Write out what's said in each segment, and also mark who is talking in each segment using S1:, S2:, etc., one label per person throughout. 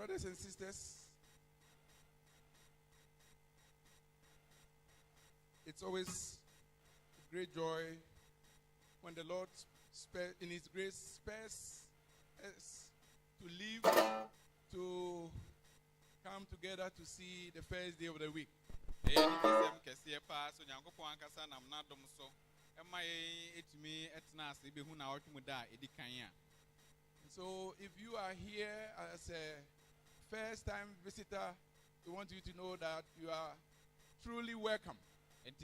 S1: Brothers and sisters, it's always a great joy when the Lord in His grace spares us to live, to come together to see the first day of the week. So if you are here as a first-time visitor, we want you to know that you are truly welcome. And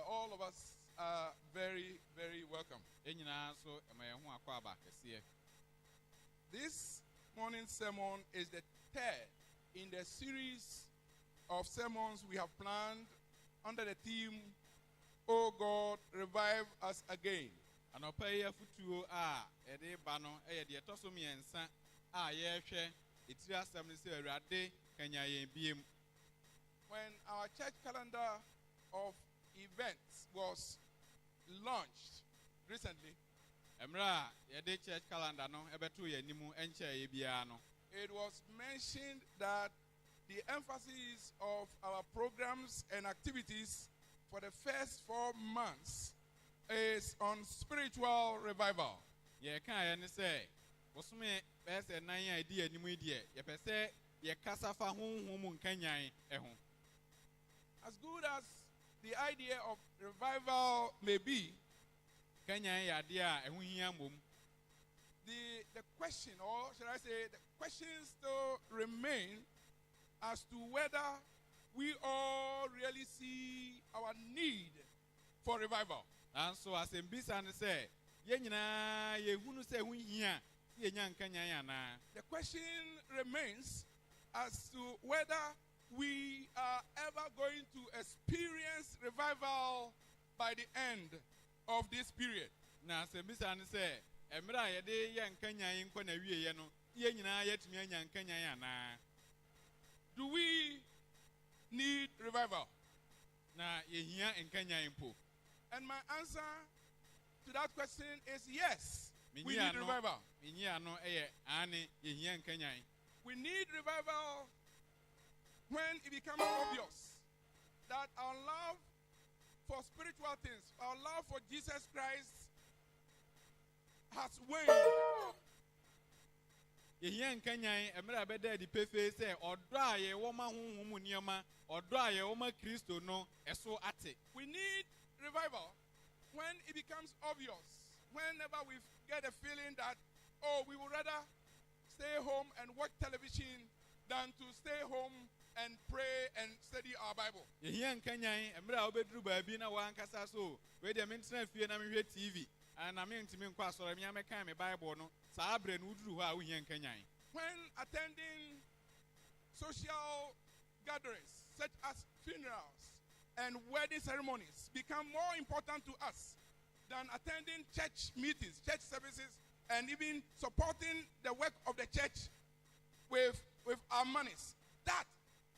S1: all of us are very, very welcome. This morning's sermon is the third in the series of sermons we have planned under the theme, "Oh God, revive us again." When our church calendar of events was launched recently, it was mentioned that the emphasis of our programs and activities for the first 4 months is on spiritual revival. As good as the idea of revival may be, the question, or should I say, the question still remain as to whether we all really see our need for revival. And so, as in Bissan say, the question remains as to whether we are ever going to experience revival by the end of this period. Do we need revival? And my answer to that question is yes. We need revival. We need revival when it becomes obvious that our love for spiritual things, our love for Jesus Christ has waned. We need revival when it becomes obvious, whenever we get a feeling that, oh, we would rather stay home and watch television than to stay home and pray and study our Bible. When attending social gatherings such as funerals and wedding ceremonies become more important to us than attending church meetings, church services, and even supporting the work of the church with our monies, that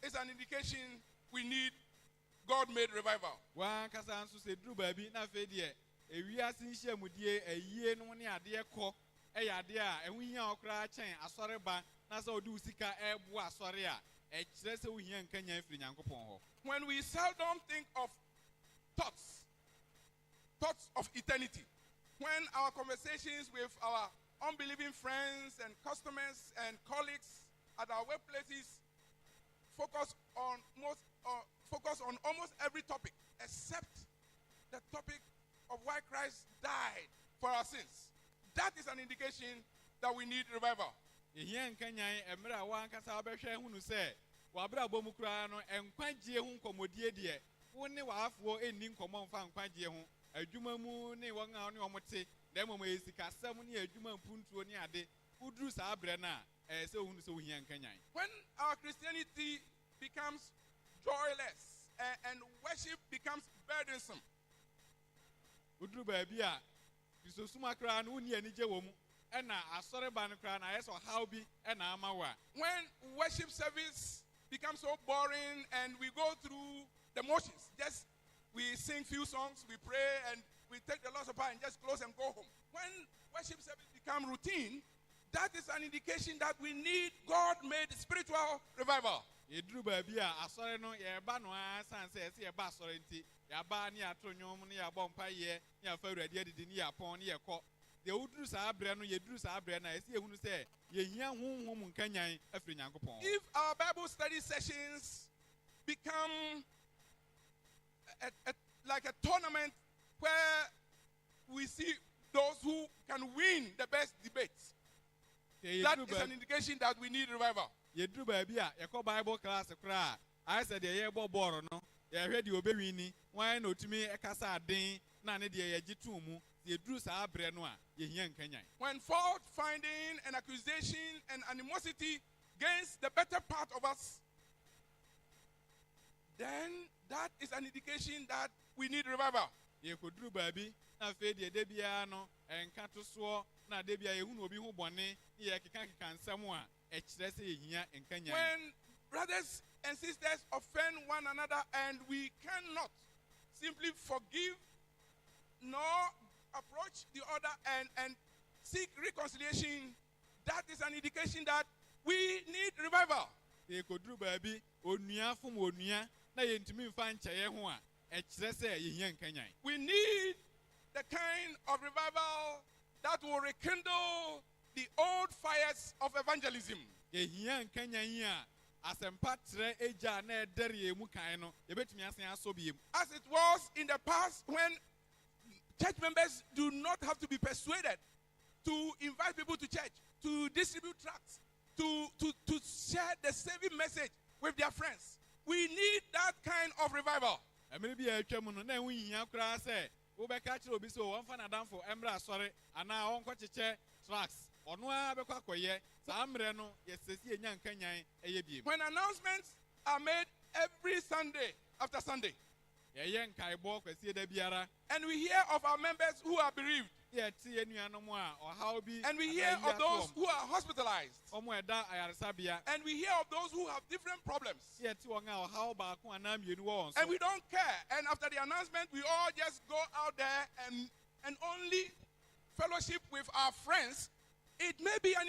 S1: is an indication we need God-made revival. When we seldom think of thoughts of eternity, when our conversations with our unbelieving friends and customers and colleagues at our workplaces focus on almost every topic except the topic of why Christ died for our sins, that is an indication that we need revival. When our Christianity becomes joyless and worship becomes burdensome, when worship service becomes so boring and we go through the motions, just we sing few songs, we pray, and we take the Lord's Supper and just close and go home. When worship service become routine, that is an indication that we need God-made spiritual revival.
S2: Yedru baby a asore no ye ba no asan se ye ba asore nti ya ba ni atonyom ni ya bompa ye ni afa urade adidi ni ya pon ni ye ko de udru sa abre no yedru sa abre na ese ehunu se ye hia honhom nkanyan afri Nyankopon.
S1: If our Bible study sessions become like a tournament where we see those who can win the best debates, that is an indication that we need revival.
S2: Yedru baby a ye ko Bible class kra I said ye boboro no ye hwe de obewini wan na otumi ekasa aden na ne de ye gitu mu yedru sa abre no a ye hia nkanyan.
S1: When fault finding and accusation and animosity against the better part of us, then that is an indication that we need revival.
S2: Ye kodru baby na fe de bia no enka to so na de bia ye hu no obi hu bone ye keka nsam a e kire se ye hia nkanyan.
S1: When brothers and sisters offend one another and we cannot simply forgive nor approach the other and seek reconciliation, that is an indication that we need revival.
S2: Ye kodru baby onua fom onua na ye ntumi mfa nkyeye ho a e kire se ye hia nkanyan.
S1: We need the kind of revival that will rekindle the old fires of evangelism.
S2: Ye hia nkanyan a asempa tre eja na edere mu kan no ye betumi asen aso biem.
S1: As it was in the past when church members do not have to be persuaded to invite people to church, to distribute tracts, to share the saving message with their friends. We need that kind of revival.
S2: Maybe a chairman na we hia kra se wo be ka kire obi so won fa na danfo emra sori ana won ko cheche tracts onu a be kwa koye sa amre no yesesi enya nkanyan eye biem.
S1: When announcements are made every Sunday after Sunday, and we hear of our members who are bereaved, and we hear of those who are hospitalized, and we hear of those who have different problems, and we don't care, and after the announcement we all just go out there and only fellowship with our friends, it may be an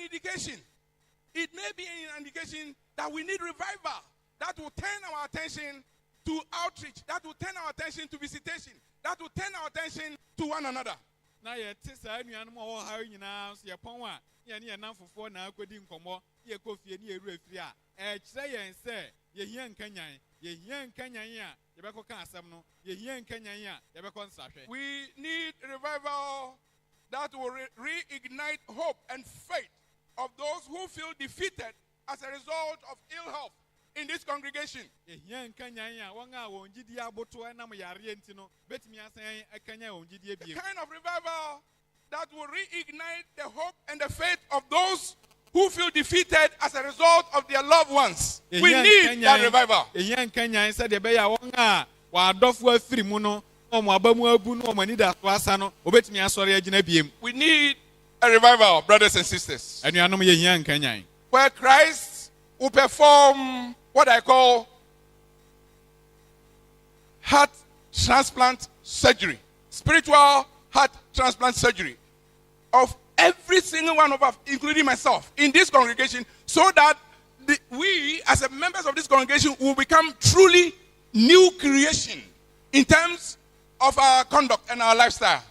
S1: indication that we need revival that will turn our attention to outreach, that will turn our attention to visitation, that will turn our attention to one another.
S2: Now,
S1: we need revival that will reignite hope and faith of those who feel defeated as a result of ill health in this congregation.
S2: The kind
S1: of revival that will reignite the hope and the faith of those who feel defeated as a result of their loved ones. We need that revival. We need a revival, brothers and sisters, where Christ will perform what I call heart transplant surgery, spiritual heart transplant surgery of every single one of us, including myself, in this congregation, so that we, as members of this congregation, will become truly new creation in terms of our conduct and our lifestyle.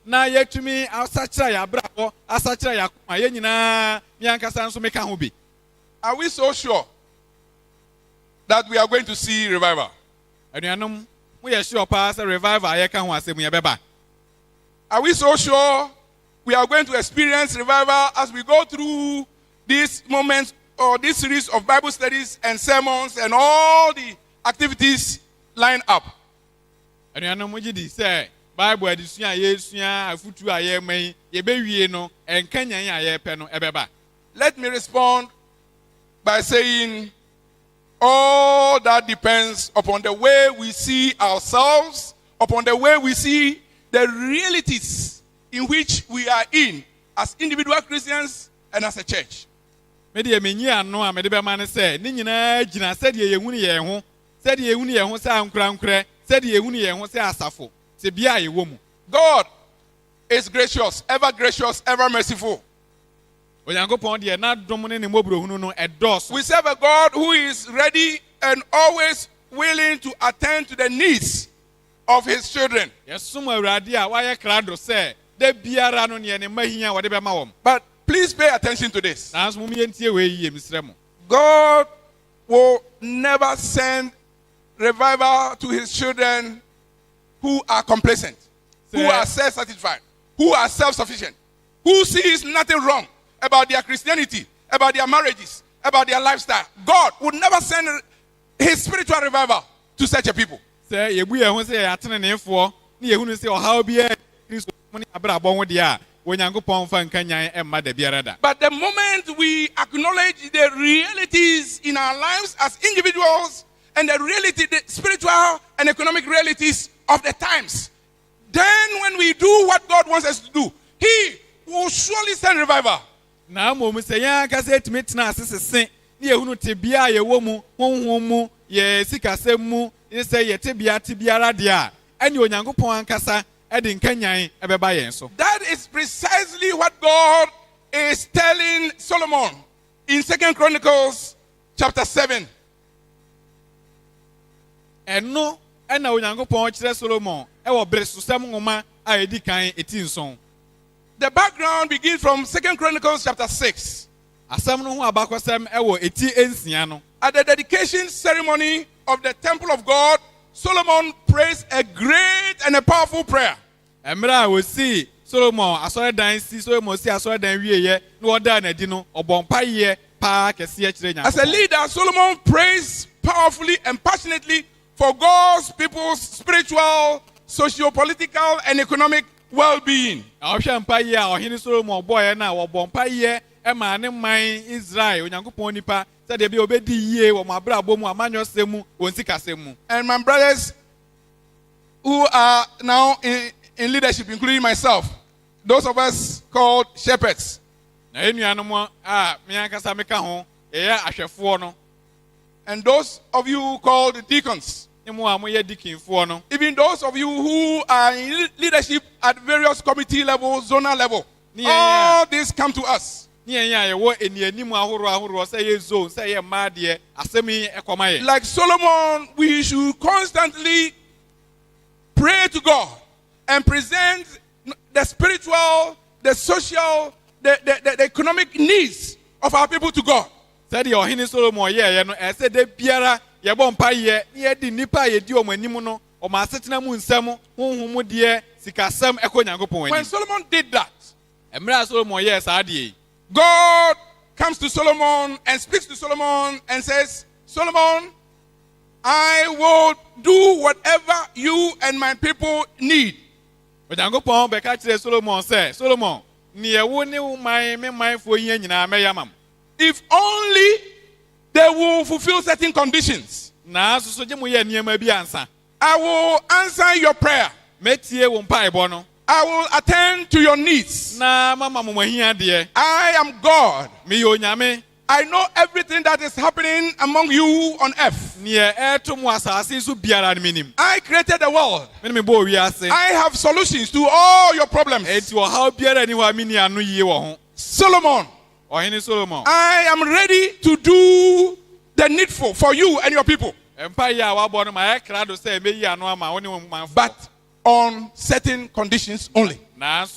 S2: Na yetumi asachira ya brabo asachira ya kuma ye nyina miankasa nso meka ho bi.
S1: Are we so sure that we are going to see revival?
S2: Anuanom mo ye sure pa say revival ye ka ho asem ye beba.
S1: Are we so sure we are going to experience revival as we go through these moments or this series of Bible studies and sermons and all the activities lined up?
S2: Anuanom mo gidi say Bible edisua yesua afutu ayemai yebewie no enkanyan ayepe no ebeba.
S1: Let me respond by saying all that depends upon the way we see ourselves, upon the way we see the realities in which we are in as individual Christians and as a church.
S2: Me de menyi ano a me de be ma ne se ni nyina gina se de yehunu ye ho Said ye uni ye ho se ankurankure. Said ye uni ye ho se asafo. Se bia ye wo mu.
S1: God is gracious, ever merciful.
S2: Onyankopɔn de na dom ne ne mobrohunu no ɛdɔɔso.
S1: We serve a God who is ready and always willing to attend to the needs of his children.
S2: Yɛsom Awurade a wayɛ krado sɛ da biara no ne ne mahia wɔde bɛma wɔn.
S1: But please pay attention to this.
S2: Nanso mo yɛntie wei yie misrɛ mo.
S1: God will never send revival to his children who are complacent, who are self-satisfied, who are self-sufficient, who sees nothing wrong about their Christianity, about their marriages, about their lifestyle. God would never send his spiritual revival to such a people.
S2: Sɛ yɛbu yɛn ho sɛ yɛateneneefoɔ ne yɛhunu sɛ ɔhaw biara Kristo mu ne abrabɔ ho deɛ a Onyankopɔn fa nka nyan ɛmma da biara da.
S1: But the moment we acknowledge the realities in our lives as individuals and the reality, the spiritual and economic realities of the times, then when we do what God wants us to do, he will surely send revival.
S2: Na mmom sɛ yɛn ankasa atumi tena ase sese ne yɛhunu tebea a yɛwɔ mu honhom mu yɛ sikasɛm mu ne sɛ yɛte biara deɛ a ɛne Onyankopɔn ankasa ɛde nkanyan ɛbɛba yɛn so.
S1: That is precisely what God is telling Solomon in 2 Chronicles chapter 7.
S2: Ɛno ɛna Onyankopɔn kyerɛ Solomon ɛwɔ bere susɛm nwoma a ɛdi kan eti nson.
S1: The background begins from 2 Chronicles chapter 6.
S2: Asɛm no ho abakɔsɛm ɛwɔ eti ensia no.
S1: At the dedication ceremony of the temple of God, Solomon prays a great and a powerful prayer.
S2: Emra wosi Solomon asɔredan si Solomon si asɔredan wieyɛ na wɔda n'adi no ɔbɔ mpaeɛ paa kɛseɛ kyerɛ Nyankopɔn.
S1: As a leader, Solomon prays powerfully and passionately for God's people's spiritual, socio-political, and economic well-being.
S2: Ɔhwɛ mpaeɛ a ɔhene Solomon bɔɔɛ na wɔbɔ mpaeɛ ɛma ne man Israel Onyankopɔn nipa sɛdeɛ bi obedi yie wɔ mo abrabɔ mu amanyɔsɛm mu wɔn sikasɛm mu.
S1: And my brothers who are now in leadership, including myself, those of us called shepherds.
S2: Na enuanom a me ankasa meka ho ɛyɛ ahwɛfoɔ no.
S1: And those of you called deacons.
S2: Ne mo a moyɛ dikinfoɔ no.
S1: Even those of you who are in leadership at various committee levels, zonal level. All these come to us. Like Solomon, we should constantly pray to God and present the spiritual, the social, the economic needs of our people to God. When Solomon did that, God comes to Solomon and speaks to Solomon and says, Solomon, I will do whatever you and my people need. If only they will fulfill certain conditions, I will answer your prayer. I will attend to your needs. I am God. I know everything that is happening among you on earth. I created the world. I have solutions to all your problems. Solomon, I am ready to do the needful for you and your people. But on certain conditions only. And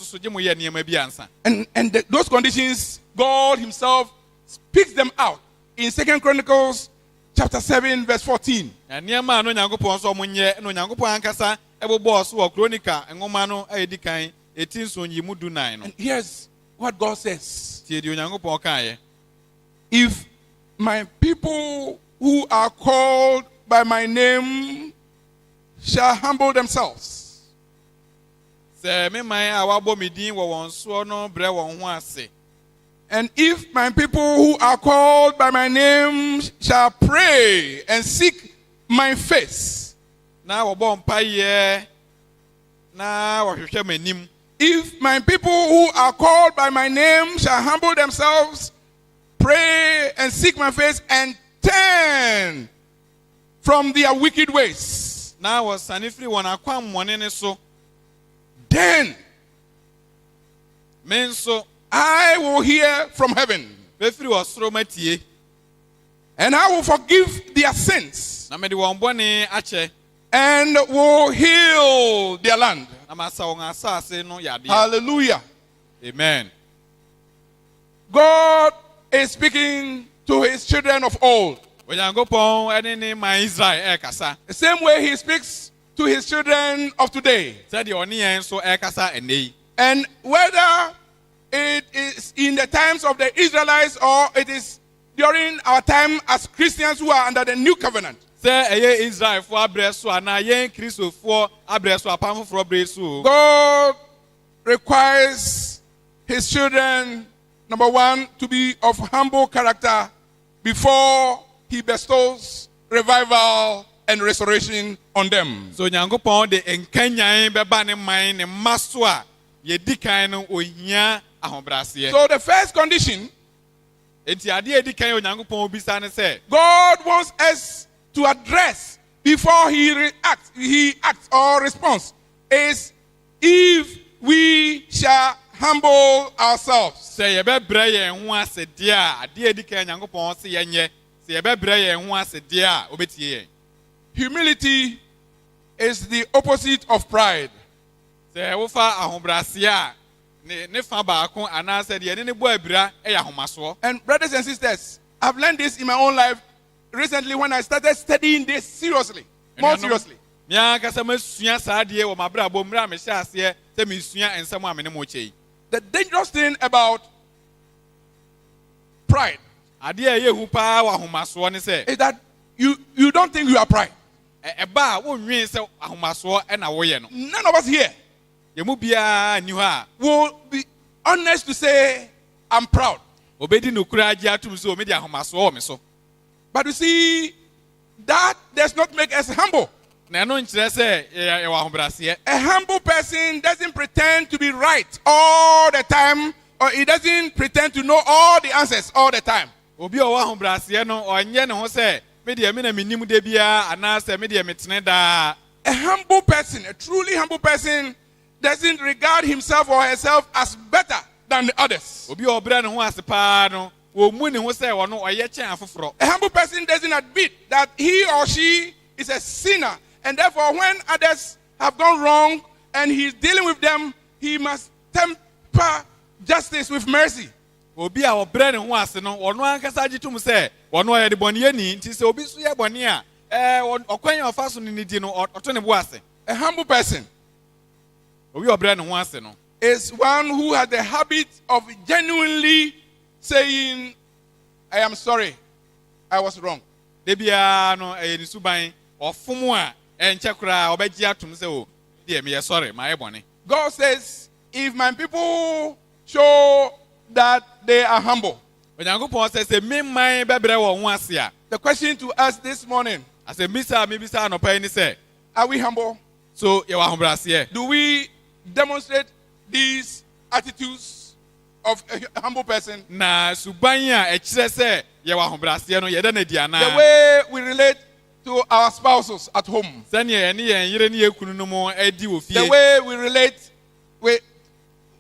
S1: those conditions, God himself speaks them out in 2 Chronicles chapter 7 verse 14. And here's what God says. If my people who are called by my name shall humble themselves, and if my people who are called by my name shall pray and seek my face, if my people who are called by my name shall humble themselves, pray and seek my face, and turn from their wicked ways.
S2: na wɔsane firi wɔn akwammɔne ne so.
S1: Then
S2: Me nso
S1: I will hear from heaven,
S2: mefiri ɔsoro matie,
S1: and I will forgive their sins,
S2: na mede wɔn bɔne akyɛ,
S1: and will heal their land.
S2: na masa wɔn asase no yadeɛ.
S1: Hallelujah.
S2: Amen.
S1: God is speaking to his children of old.
S2: Onyankopɔn ne ne man Israel ɛrekasa.
S1: The same way he speaks to his children of today.
S2: Sɛdeɛ ɔne yɛn nso ɛrekasa ɛnnɛ yi.
S1: And whether it is in the times of the Israelites or it is during our time as Christians who are under the new covenant,
S2: Sɛ ɛyɛ Israelfoɔ abrɛ so anaa yɛn Kristofoɔ abrɛ so apam foforɔ abrɛ so.
S1: God requires his children, number one, to be of humble character before he bestows revival and restoration on them.
S2: So Onyankopɔn de nkanyan bɛba ne man ne mma so a yɛdi kan no ohia ahobrɛaseɛ.
S1: So the first condition,
S2: Enti adeɛ edi kan Onyankopɔn bisa ne sɛ,
S1: God wants us to address before he acts or responds, is if we shall humble ourselves.
S2: sɛ yɛbɛbrɛ yɛn ho ase deɛ a adeɛ edi kan Onyankopɔn sɛ yɛnyɛ, sɛ yɛbɛbrɛ yɛn ho ase deɛ a obetie yɛn.
S1: Humility is the opposite of pride.
S2: Sɛ wofa ahobrɛaseɛ a ne fa baako anaasɛ deɛ ne bɔ abira ɛyɛ ahomasoɔ.
S1: And brothers and sisters, I've learned this in my own life recently when I started studying this seriously, more seriously.
S2: Me ankasa masua saa adeɛ wɔ m'abrabɔ mmerɛ a mehyɛ aseɛ sɛ mesua nsɛm a me ne mo kyɛ yi.
S1: The dangerous thing about pride
S2: Adeɛ a ɛyɛ hu paa wɔ ahomasoɔ ne sɛ,
S1: is that you don't think you are pride.
S2: ɛba a wonwen sɛ ahomasoɔ ɛna woyɛ no.
S1: None of us here
S2: Yɛn mu biara nni hɔ a
S1: will be honest to say, I'm proud.
S2: obedi nokura agye atum sɛ omedi ahomasoɔ wɔ me so.
S1: But you see, that does not make us humble.
S2: Na ɛno nkyerɛ sɛ yɛwɔ ahobrɛaseɛ.
S1: A humble person doesn't pretend to be right all the time, or he doesn't pretend to know all the answers all the time.
S2: Obi a ɔwɔ ahobrɛaseɛ no ɔnyɛ ne ho sɛ medeɛ me na menim da biara anaasɛ medeɛ metene daa.
S1: A humble person, a truly humble person, doesn't regard himself or herself as better than the others.
S2: Obi a ɔbrɛ ne ho ase paa no wɔmmu ne ho sɛ ɔno ɔyɛ kyɛn afoforɔ.
S1: A humble person doesn't admit that he or she is a sinner, and therefore when others have gone wrong and he's dealing with them, he must temper justice with mercy.
S2: Obi a ɔbrɛ ne ho ase no ɔno ankasa gye tom sɛ ɔno ɔyɛ de bɔneyɛni nti sɛ obi so yɛ bɔne a ɔkwan a ɔfa so ne ne di no ɔto ne bo ase.
S1: A humble person
S2: Obi a ɔbrɛ ne ho ase no
S1: is one who has the habit of genuinely saying, I am sorry, I was wrong.
S2: da biara no ɛyɛ ne suban ɔfom a ɛnkyɛ koraa ɔbɛgye atom sɛ o deɛ meyɛ sɔre mayɛ bɔne.
S1: God says, if my people show that they are humble.
S2: Onyankopɔn sɛ me man bɛbrɛ wɔn ho ase a,
S1: The question to us this morning,
S2: asɛmmisa a mebisa anɔpa yi ne sɛ,
S1: are we humble?
S2: so yɛwɔ ahobrɛaseɛ?
S1: Do we demonstrate these attitudes of a humble person?
S2: Na suban a ɛkyerɛ sɛ yɛwɔ ahobrɛaseɛ no yɛda no adi
S1: The
S2: anaa?
S1: way we relate to our spouses at home,
S2: Sɛnea yɛne yɛn yere ne yɛn kunu no mu adi wɔ
S1: the
S2: fie,
S1: way we relate with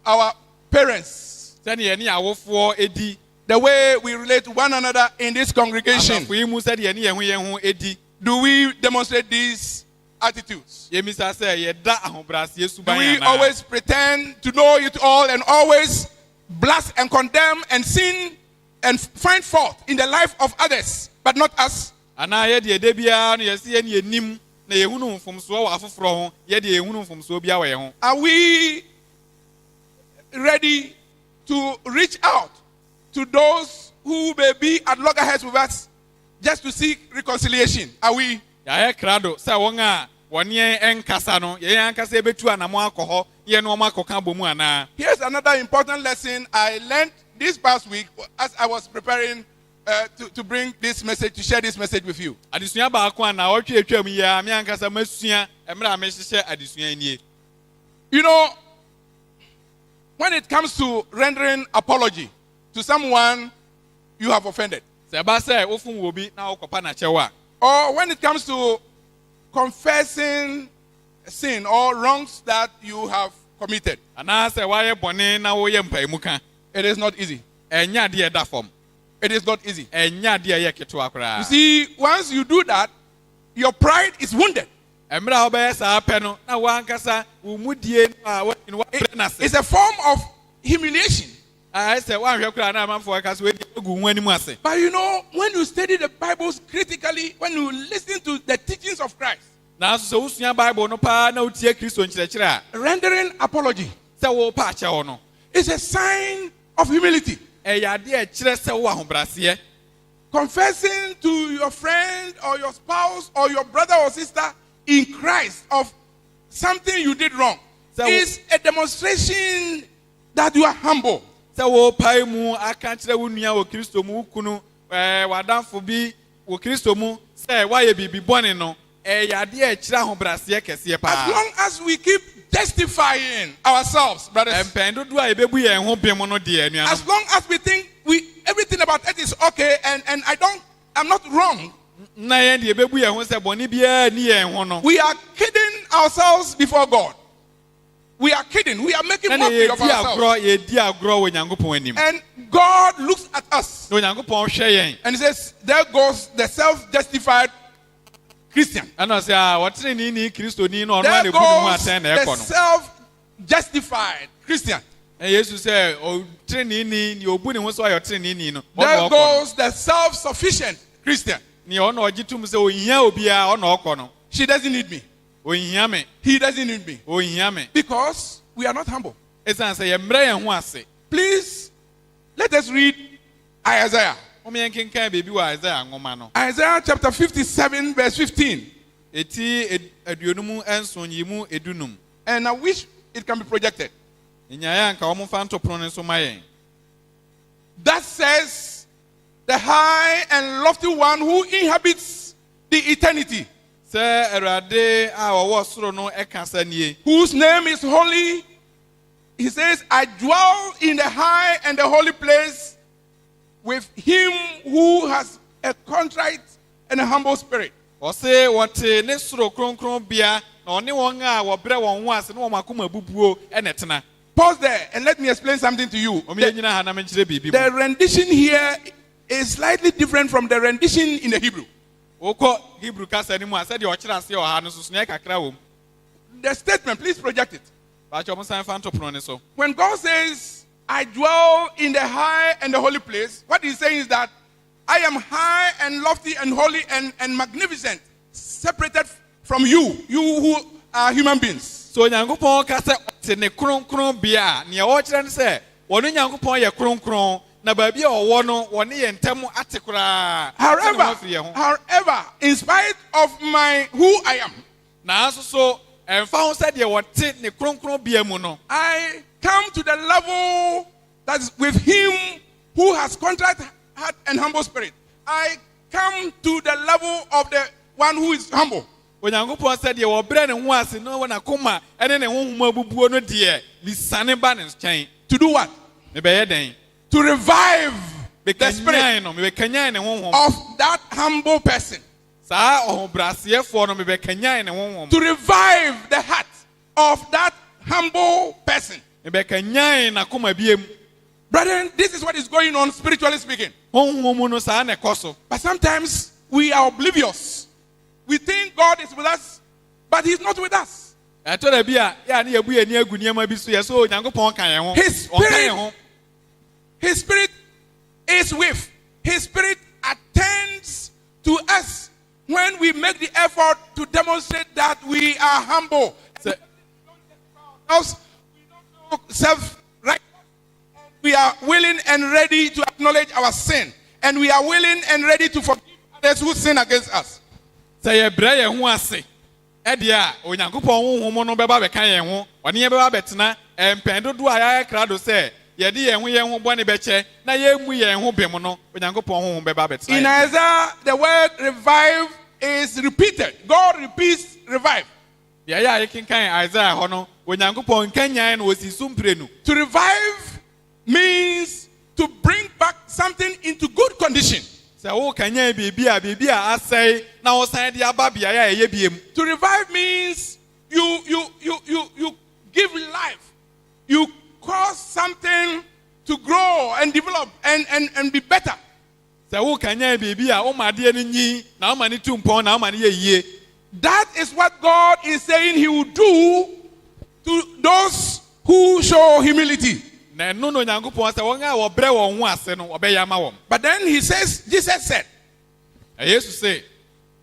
S1: our parents,
S2: sɛnea yɛne awofoɔ adi,
S1: the way we relate to one another in this congregation.
S2: asafo yi mu sɛdeɛ yɛne yɛn ho adi.
S1: Do we demonstrate these attitudes?
S2: Yɛmisa sɛ yɛda ahobrɛaseɛ
S1: Do
S2: suban
S1: we
S2: anaa?
S1: always pretend to know it all and always blast and condemn and sin and find fault in the life of others, but not us?
S2: Anaa yɛde ɛda biara no yɛsɛ yɛne yɛnim na yɛhunu mfomsoɔ wɔ afoforɔ ho, yɛde yɛhunu mfomsoɔ biara wɔ yɛn ho.
S1: Are we ready to reach out to those who may be at loggerheads with us just to seek reconciliation? Are we?
S2: Yɛayɛ krado sɛ wɔn a wɔne yɛn nkasa no yɛn ankasa yɛbɛtu anamo akɔ hɔ yɛn ne wɔn akɔka bɔ mu anaa?
S1: Here's another important lesson I learned this past week as I was preparing to bring this message, to share this message with you.
S2: Adesua baako a na ɔtwe atwa mu yi a me ankasa masua mmerɛ a mehyehyɛ adesua nie.
S1: You know, when it comes to rendering apology to someone you have offended,
S2: Sɛ ɛba sɛ wofom wɔ bi na wokɔpa n'akyɛw a,
S1: or when it comes to confessing sin or wrongs that you have committed, it is not easy. It is not easy. You see, once you do that, your pride is wounded. It's a form of humiliation. But you know, when you study the Bible critically, when you listen to the teachings of Christ, rendering apology is a sign of humility. Confessing to your friend or your spouse or your brother or sister in Christ of something you did wrong is a demonstration that you are humble. As long as we keep justifying ourselves, brothers, as long as we think everything about it is okay and I'm not wrong, we are kidding ourselves before God. We are kidding. We are making mockery of ourselves. And God looks at us and He says, there goes the self-justified Christian. There goes the self-justified Christian. There goes the self-sufficient Christian. She doesn't need me. He doesn't need me. Because we are not humble. Please, let us read Isaiah. Isaiah chapter 57, verse 15. And I wish it can be projected. That says, the high and lofty one who inhabits the eternity, whose name is holy. He says, I dwell in the high and the holy place with him who has a contrite and a humble spirit. Pause there and let me explain something to you. The rendition here is slightly different from the rendition in the Hebrew. The statement, please project it. When God says, I dwell in the high and the holy place, what He's saying is that I am high and lofty and holy and magnificent, separated from you who are human beings. However, in spite of who I am, I come to the level that is with him who has contrite heart and humble spirit. I come to the level of the one who is humble. To do what? To revive the spirit of that humble person. To revive the heart of that humble person. Brethren, this is what is going on spiritually speaking. But sometimes we are oblivious. We think God is with us, but He's not with us. His spirit is with. His spirit attends to us when we make the effort to demonstrate that we are humble. We don't self-righteous. We are willing and ready to acknowledge our sin. And we are willing and ready to forgive others who sin against us. In Isaiah, the word revive is repeated. God repeats revive. To revive means to bring back something into good condition. To revive means you give life. You cause something to grow and develop and be better. That is what God is saying He will do to those who show humility. But then He says, Jesus said,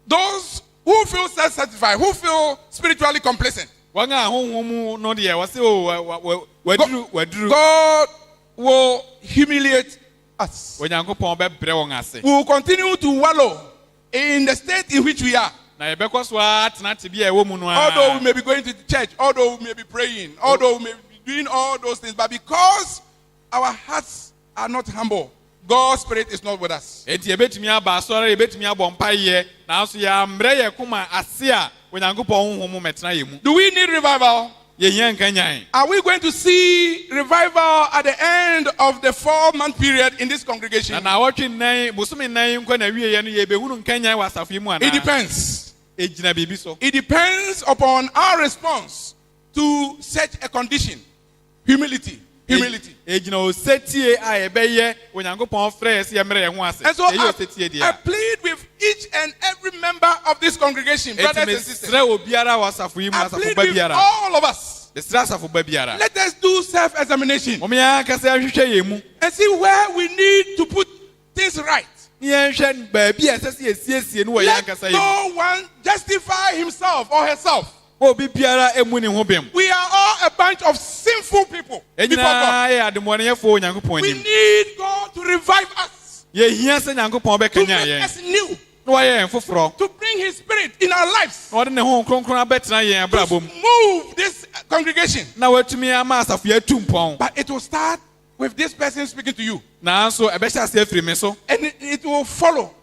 S1: those who feel self-satisfied, who feel spiritually complacent, God will humiliate us. We will continue to wallow in the state in which we are. Although we may be going to the church, although we may be praying, although we may be doing all those things, but because our hearts are not humble, God's Spirit is not with us. Do we need revival? Are we going to see revival at the end of the 4-month period in this congregation? It depends. It depends upon our response to such a condition. Humility. Humility. And so I plead with each and every member of this congregation, brothers and sisters. I plead with all of us. Let us do self-examination and see where we need to put things right. Let no one justify himself or herself. We are all a bunch of sinful people before God. We need God to revive us, to make us new, to bring His Spirit in our lives, to move this congregation. But it will start with this person speaking to you, and it will follow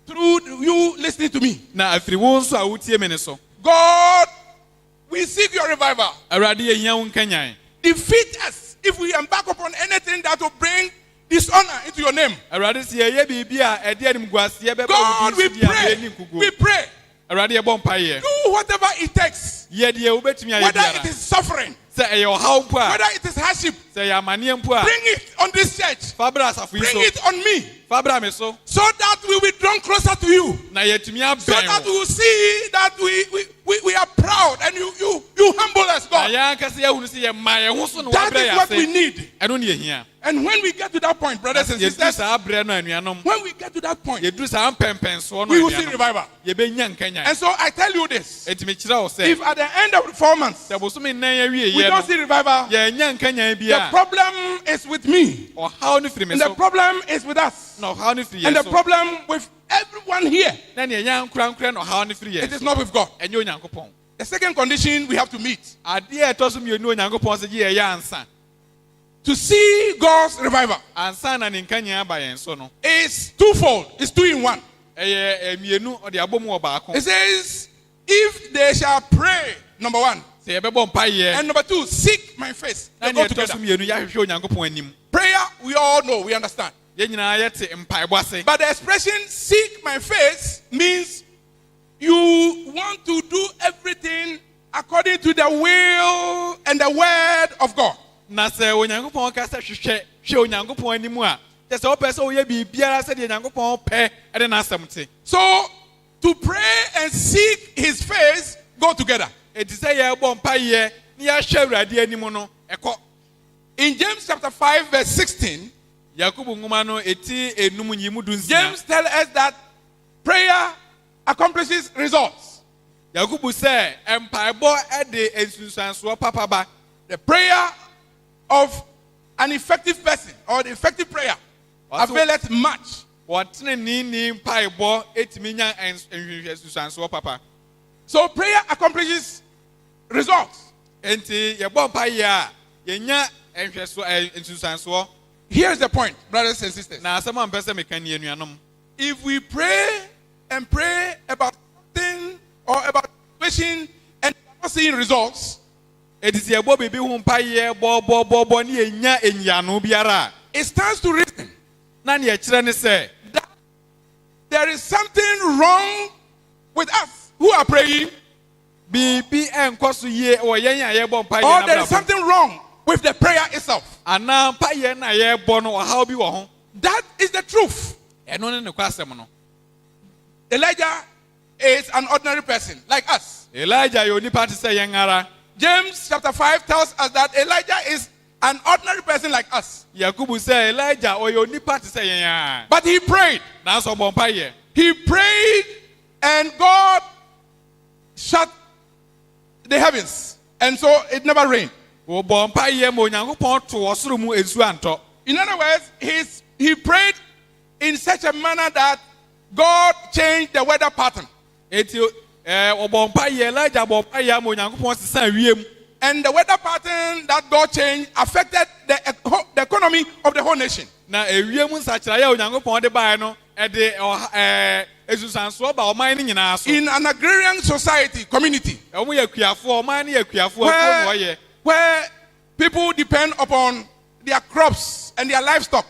S1: through you listening to me. God, we seek your revival. Defeat us if we embark upon anything that will bring dishonor into your name. God, we pray. Do whatever it takes. Whether it is suffering, whether it is hardship, bring it on this church. Bring it on me. So that we will be drawn closer to you. So that we will see that we are proud and you humble us, God. That is what we need. And when we get to that point, brothers and sisters, when we get to that point, we will see revival. And so I tell you this. If at the end of the 4 months, we don't see revival, the problem is with me. And the problem is with us. And the problem with everyone here, it is not with God. The second condition we have to meet to see God's revival is twofold. It's 2 in 1. It says, if they shall pray, number 1, and number 2, seek my face. They go together. Prayer, we all know, we understand. But the expression seek my face means you want to do everything according to the will and the word of God. So to pray and seek His face go together. In James chapter 5 verse 16, James tells us that prayer accomplishes results. The prayer of an effective person or the effective prayer availeth much. So prayer accomplishes results. Here's the point, brothers and sisters. If we pray and pray about something or about a situation and not seeing results, it stands to reason that there is something wrong with us who are praying,
S2: Bibi enkoso ye o yen ya ye bo mpa ye
S1: or
S2: na
S1: there is something wrong with the prayer itself.
S2: ana mpa ye na ye bo no how bi wo ho.
S1: That is the truth.
S2: Eno ne kwasem no.
S1: Elijah is an ordinary person like us.
S2: Elijah yo nipa te say yen ara.
S1: James chapter 5 tells us that Elijah is an ordinary person like us.
S2: Yakubu say Elijah o yo nipa te say yen a.
S1: But he prayed.
S2: Na so bo mpa ye.
S1: He prayed and God shut the heavens. And so it never rained.
S2: Wo bo mpa ye mo Nyankopon to osoro mu ensu anto.
S1: In other words, he prayed in such a manner that God changed the weather pattern.
S2: Eti wo bo mpa ye Elijah bo mpa ye mo Nyankopon sesan wiem.
S1: And the weather pattern that God changed affected the economy of the whole nation.
S2: Na ewiem nsachira ye Nyankopon de bae no e de esusanso ba oman ni nyina so.
S1: In an agrarian society, community,
S2: Omo ye kuafo oman ni ye kuafo afo no ye.
S1: where people depend upon their crops and their livestock.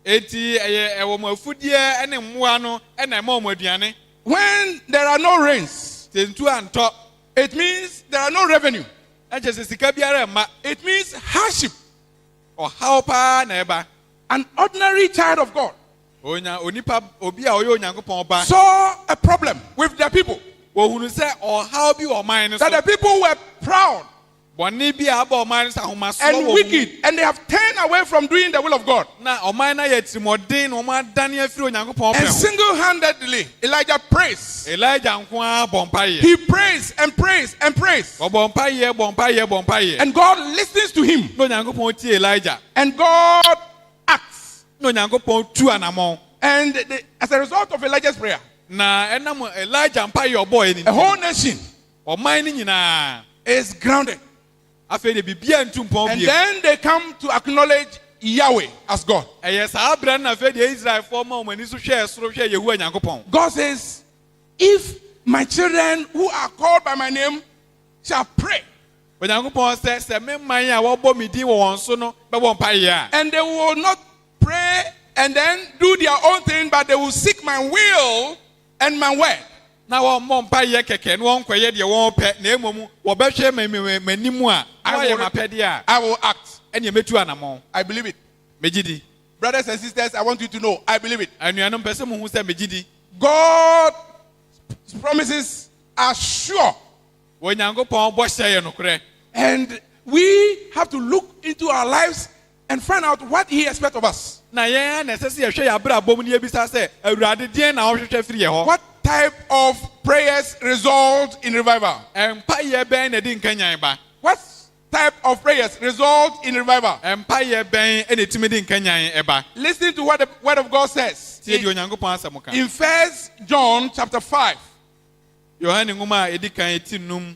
S2: Eti wo mo afudie ene mmoa no na ma mo aduane.
S1: When there are no rains,
S2: Tentu anto.
S1: it means there are no revenue.
S2: Eje se sika biara ma.
S1: It means hardship.
S2: O how pa na eba.
S1: An ordinary child of God
S2: Onipa obi a oyo Nyankopon ba.
S1: saw a problem with their people.
S2: Wo hunu se o how bi o man no so.
S1: That the people were proud
S2: Boni bi aba o man so ahoma so.
S1: and wicked, and they have turned away from doing the will of God.
S2: Na o man na ye trimodin no ma dane afiri Nyankopon pe.
S1: And single-handedly, Elijah prays.
S2: Elijah nko a bo mpa ye.
S1: He prays and prays and prays.
S2: O bo mpa ye, bo mpa ye, bo mpa ye.
S1: And God listens to him.
S2: No Nyankopon tie Elijah.
S1: And God acts.
S2: No Nyankopon tu anamon.
S1: And as a result of Elijah's prayer,
S2: Na enam Elijah mpa ye obo ye ni.
S1: a whole nation
S2: O man ni nyina.
S1: is grounded.
S2: Afei de bibia ntumpon
S1: And
S2: bi.
S1: then they come to acknowledge Yahweh as God.
S2: Eye sa abra na afei de Israel for ma o mani so hwe esoro hwe Yehowa Nyankopon.
S1: God says, if my children who are called by my name shall pray,
S2: Nyankopon se me man a wo bo mi din wo won so no be bo mpa ye a.
S1: and they will not pray and then do their own thing, but they will seek my will and my word,
S2: Na wo mo mpa ye keke no won kwaye de won pe na emomu wo be hwe manimu a
S1: I
S2: wa ye
S1: will-
S2: mapede a
S1: I will act.
S2: ene metu anamon.
S1: I believe it.
S2: Megidi.
S1: Brothers and sisters, I want you to know, I believe it.
S2: Anuanom pese mu hu se megidi.
S1: God's promises are sure.
S2: Wo Nyankopon bo hye ye nokre.
S1: And we have to look into our lives and find out what he expects of us.
S2: Na ye na sese ye hwe ya bra bom ne ebisa se awurade den na wo hwehwe firi ye ho.
S1: What type of prayers result in revival?
S2: Empa ye ben na di nkanyan ba.
S1: What type of prayers result in revival?
S2: Empa ye ben ene timi di nkanyan eba.
S1: Listen to what the word of God says.
S2: Tie di Onyankopon asem ka.
S1: In 1 John chapter 5.
S2: Yohane ngoma edi kan etinum.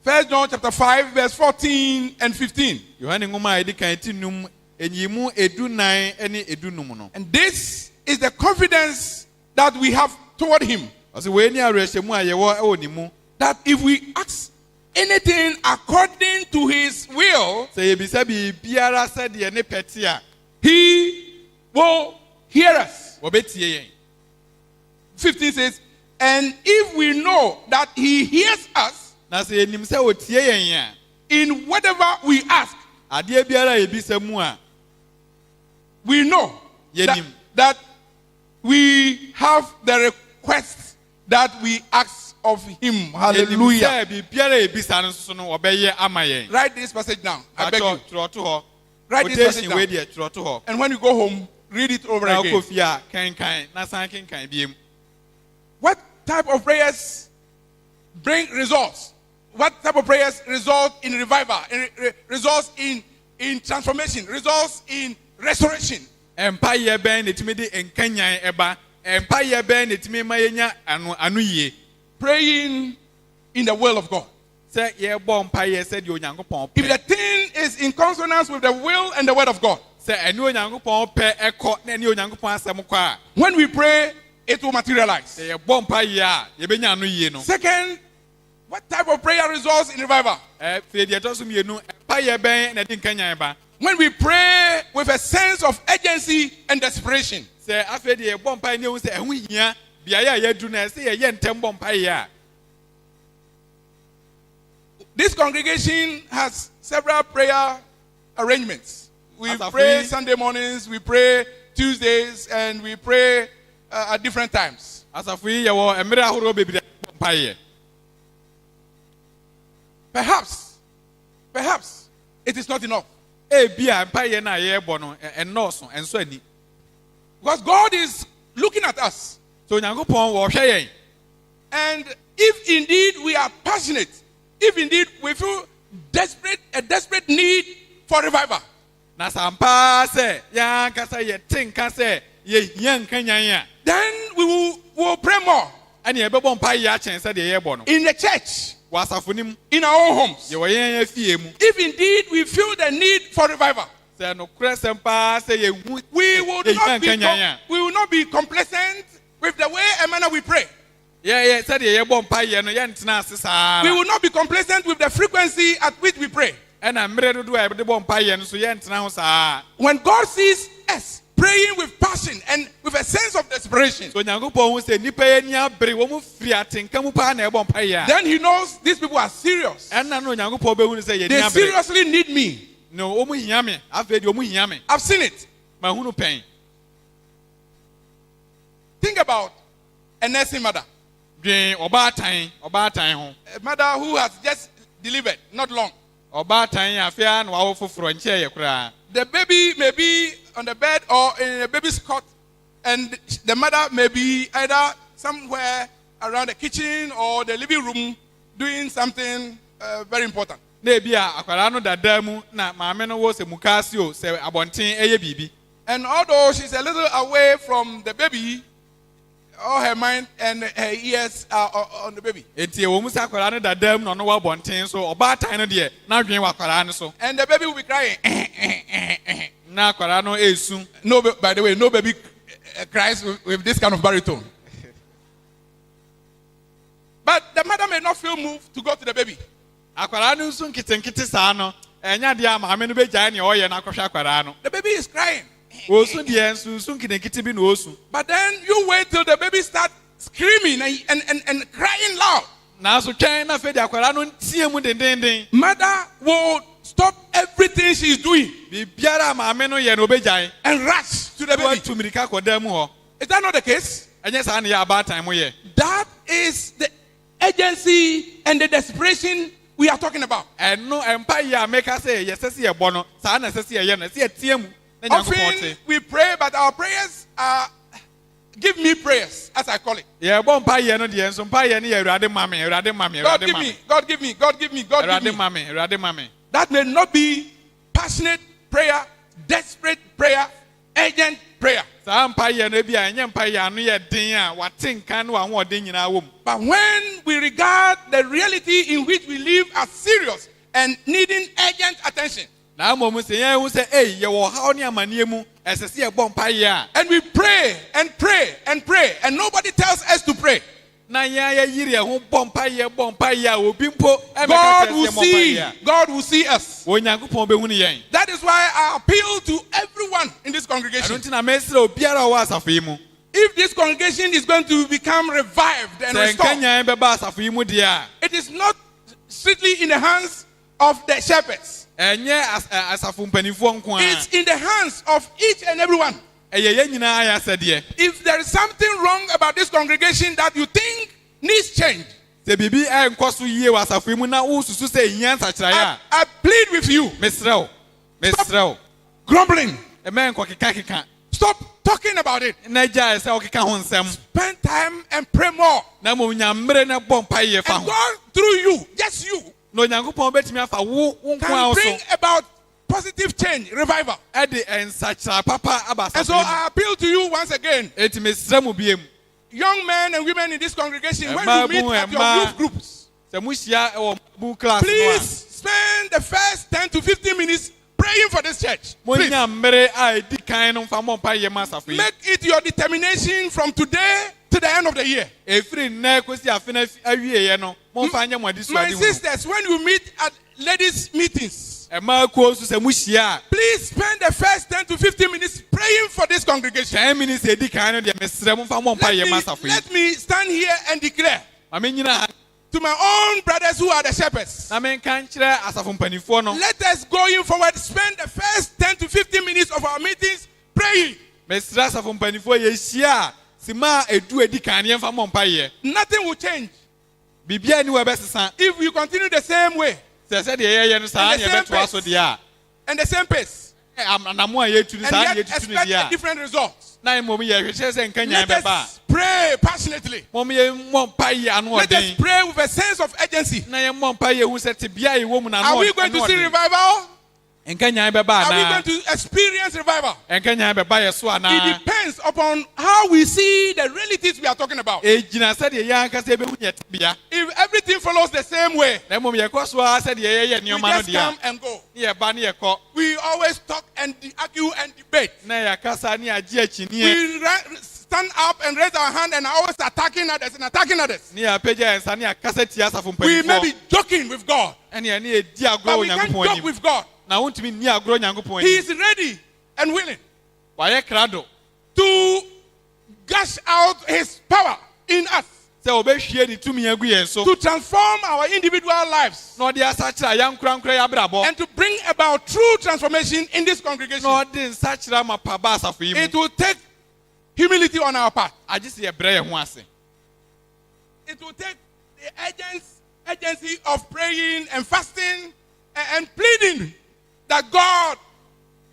S1: 1 John chapter 5 verse 14 and 15.
S2: Yohane ngoma edi kan etinum enyimu edunan ene edunum no.
S1: And this is the confidence that we have toward him.
S2: Ose we ni arehemu a ye wo e onimu.
S1: That if we ask anything according to his will,
S2: Se ye bisa bi biara se de ne pete a
S1: he will hear us.
S2: wo betie yen.
S1: 15 says, and if we know that he hears us
S2: Na se enim se wo tie yen a
S1: in whatever we ask,
S2: ade biara ye bisa mu a
S1: we know that,
S2: Yenim.
S1: that we have the request that we ask of him. Hallelujah.
S2: Hallelujah. Bi biara ye bisa no so no wo be ye ama yen.
S1: Write this passage down. I beg you.
S2: Troto ho.
S1: Write this passage
S2: Quotation
S1: down.
S2: we de troto ho.
S1: And when you go home, read it over
S2: Na
S1: again.
S2: kofi a kan na san kan biem.
S1: What type of prayers bring results? What type of prayers result in revival, results in transformation, results in restoration?
S2: Empa ye ben netimi de enkanyan eba. Empa ye ben netimi ma yenya anu yie.
S1: Praying in the will of God.
S2: Se ye bo mpa ye se de Onyankopon
S1: If
S2: pe.
S1: the thing is in consonance with the will and the word of God,
S2: Se enu Onyankopon pe ekọ na eni Onyankopon asem kwa a.
S1: when we pray, it will materialize.
S2: Se ye bo mpa ye a ye benya anu yie no.
S1: Second, what type of prayer results in revival?
S2: Fe de to so mienu empa ye ben na de enkanyan eba.
S1: When we pray with a sense of urgency and desperation.
S2: Se afi de ye bo mpa ne hu se ehu hia
S1: This congregation has several prayer arrangements. We pray Sunday mornings, we pray Tuesdays, and we pray at different times. Perhaps it is not enough. Because God is looking at us. And if indeed we are passionate, if indeed we feel a desperate need for revival, then we will pray more. In the church, in our own homes. If indeed we feel the need for revival, we will not be complacent with the way and manner we pray. We will not be complacent with the frequency at which we pray. When God sees us praying with passion and with a sense of desperation, then he knows these people are serious. They seriously need me. I've seen it. Think about a nursing mother. A mother who has just delivered, not long. The baby may be on the bed or in a baby's cot, and the mother may be either somewhere around the kitchen or the living room doing something very important. And although she's a little away from the baby, all her mind and her ears are on the baby. And the baby will be crying. No, by the way, no baby cries with this kind of baritone. But the mother may not feel moved to go to the baby. The baby is crying. But then you wait till the baby starts screaming and crying loud. Mother will stop everything she's doing and rush to the baby. Is that not the case? That is the urgency and the desperation we are talking about. Often we pray, but our prayers are give me prayers, as I call it. God give me, God give me, God give me, God give me. That may not be passionate prayer, desperate prayer, urgent prayer. But when we regard the reality in which we live as serious and needing urgent attention, and we pray and pray and pray, and nobody tells us to pray, God will see us. That is why I appeal to everyone in this congregation. If this congregation is going to become revived and restored, it is not strictly in the hands of the shepherds. It's in the hands of each and everyone. If there is something wrong about this congregation that you think needs change, I plead with you. Stop grumbling. Stop talking about it. Spend time and pray more. And God, through you, just you, can bring about positive change, revival. And so I appeal to you once again, young men and women in this congregation, when you meet at your youth groups, please spend the first 10 to 15 minutes praying for this church. Please. Make it your determination from today to the end of the year. My sisters, when you meet at ladies' meetings, please please spend the first 10 to 15 minutes praying for this congregation.
S2: 10 minutes edi kan no de mesrɛ mo fa mo mpa ye masafo yi.
S1: Let me stand here and declare
S2: Amenyina
S1: to my own brothers who are the shepherds.
S2: na men kan kyerɛ asafo mpanifo no.
S1: Let us going forward spend the first 10 to 15 minutes of our meetings praying.
S2: Mesrɛ asafo mpanifo ye hyia sima edu edi kan ye fa mo mpa ye.
S1: Nothing will change
S2: Bibia ni we besesa.
S1: if we continue the same way
S2: Sɛ de ye no saa
S1: And
S2: ne
S1: the same
S2: beto aso de a.
S1: and the same pace,
S2: Anamo a ye tu ni
S1: and
S2: saa
S1: yet
S2: ne ye tutu
S1: expect
S2: ni
S1: a
S2: dia.
S1: different result.
S2: Na imo ye hwehwɛ sɛ nkan nyan
S1: Let
S2: bɛba.
S1: us pray passionately.
S2: Mo ye mo mpa ye anu
S1: Let us
S2: ɔden.
S1: pray with a sense of urgency.
S2: Na ye mo mpa ye hu sɛ tebia ye wo mu na no.
S1: Are we going to see revival?
S2: Nkan nyan bɛba
S1: Are we
S2: ana.
S1: going to experience revival?
S2: Nkan nyan bɛba ye so ana.
S1: It depends upon how we see the realities we are talking about.
S2: Ejina sɛ de ye ankasa ebehu ye tebia.
S1: If everything follows the same way,
S2: Na mo ye kɔ so a sɛ de ye
S1: we
S2: nneɛma no
S1: just
S2: dia.
S1: come and go.
S2: Ni ye ba ni ye kɔ.
S1: We always talk and argue and debate.
S2: Na ye kasa ni agye akyinie.
S1: We stand up and raise our hand and are always attacking others and attacking others.
S2: Ni apagya nsa ni akasa tia asafo
S1: We may
S2: mpanifo.
S1: be joking with God,
S2: Ɛne ɛne edi agorɔ
S1: but
S2: wɔ
S1: we can't
S2: Nyankopɔn
S1: joke
S2: anim.
S1: with God.
S2: Na wontumi nni agorɔ Nyankopɔn
S1: He
S2: anim.
S1: is ready and willing
S2: Wayɛ krado
S1: to gush out his power in us
S2: sɛ ɔbɛhwie ne tumi agu yɛn so.
S1: to transform our individual lives
S2: Na ɔde asakyerɛ yɛn nkorankora yɛ abrabɔ.
S1: and to bring about true transformation in this congregation.
S2: Na ɔde nsakyerɛ ama paba asafo yi
S1: It
S2: mu.
S1: will take humility on our part.
S2: Agye sɛ yɛbrɛ yɛn ho ase.
S1: It will take the urgency of praying and fasting and pleading that God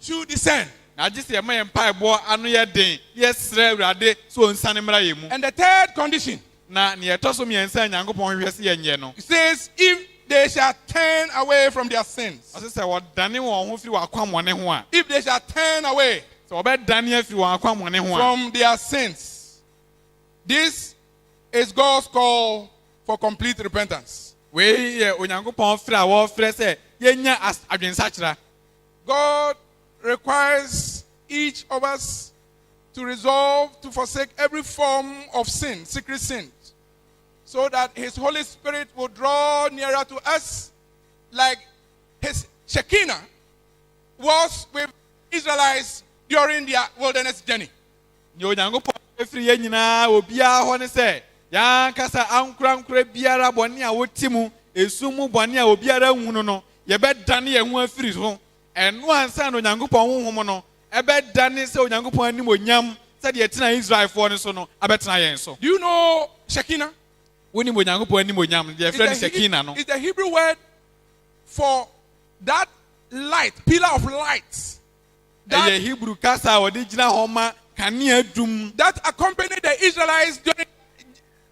S1: should descend.
S2: Na agye sɛ yɛma yɛn mpaebɔ ano yɛ den. Yɛsrɛ Awurade sɛ ɔnsane mmra yɛn mu.
S1: And the third condition,
S2: Na nea ɛtɔ so mmiɛnsa a Nyankopɔn hwehwɛ sɛ yɛnyɛ no.
S1: it says, if they shall turn away from their sins.
S2: Ɔse sɛ wɔdane wɔn ho firi wɔn akwammɔne ho a.
S1: If they shall turn away
S2: Sɛ wɔbɛdane afiri wɔn akwammɔne ho a.
S1: from their sins. This is God's call for complete repentance.
S2: Wei yɛ Onyankopɔn frɛ a wɔfrɛ sɛ yɛnya adwensakyera.
S1: God requires each of us to resolve to forsake every form of sin, secret sins, so that his Holy Spirit will draw nearer to us like his Shekinah was with Israelites during their wilderness journey.
S2: Nea Onyankopɔn efiri yɛn nyinaa obiara hɔ ne sɛ yɛankasa ankorankora biara bɔne a wote mu esu mu bɔne a obiara nhunu no yɛbɛdane yɛn ho afiri so. Ɛno ansa na Onyankopɔn honhom no ɛbɛdane sɛ Onyankopɔn anim onyam sɛdeɛ ɛtena Israelfoɔ no so no abɛtena yɛn so.
S1: Do you know Shekinah?
S2: Wonim Onyankopɔn anim onyam deɛ ɛfrɛ no Shekinah no.
S1: It's the Hebrew word for that light, pillar of light
S2: Ɛyɛ Hebrew kasa a wɔde gyina hɔ ma kanea dum.
S1: that accompanied the Israelites during